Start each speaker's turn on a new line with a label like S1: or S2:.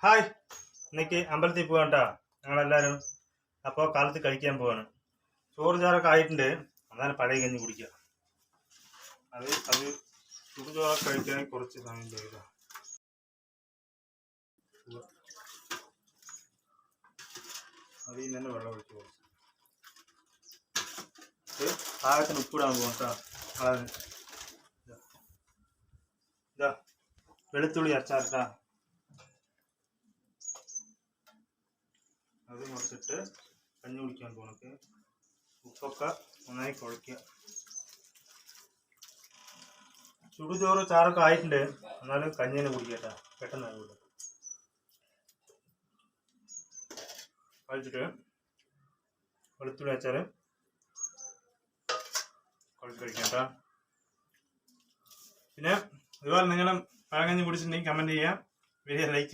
S1: Hi, ഇന്നേക്ക് അമ്പലത്തിൽ പോകണ്ട ഞങ്ങളെല്ലാവരും. അപ്പോൾ കാലത്ത് കഴിക്കാൻ പോവാണ്. ചോറ് ചാറൊക്കെ ആയിട്ടുണ്ട്. എന്നാലും പഴയ കഞ്ഞി കുടിക്കുക. അത് ചുടുചോറൊക്കെ കഴിക്കാൻ കുറച്ച് സമയം ചെയ്ത അതിൽ തന്നെ വെള്ളം ഒഴിച്ച് കുറച്ച് പാകത്തിന് ഉപ്പിടാൻ പോകും കേട്ടോ. ഇതാ വെളുത്തുള്ളി അച്ചാറിട്ടാ അത് മുറിച്ചിട്ട് കഞ്ഞി കുടിക്കാൻ പോകണക്ക് ഉപ്പൊക്കെ നന്നായി കുഴയ്ക്കുക. ചുടുചോറ് ചാറൊക്കെ ആയിട്ടുണ്ട്. എന്നാലും കഞ്ഞിനെ കുടിക്കട്ടെ, പെട്ടെന്ന് ആയിക്കോട്ടെ. കഴിച്ചിട്ട് വെളുത്തുള്ളി അച്ചാറ് കുഴച്ച് കഴിക്കട്ടോ. പിന്നെ ഇതുപോലെ നിങ്ങളും പഴങ്കഞ്ഞി കുടിച്ചിട്ടുണ്ടെങ്കിൽ കമൻറ്റ് ചെയ്യുക, വീഡിയോ ലൈക്ക് ചെയ്യുക.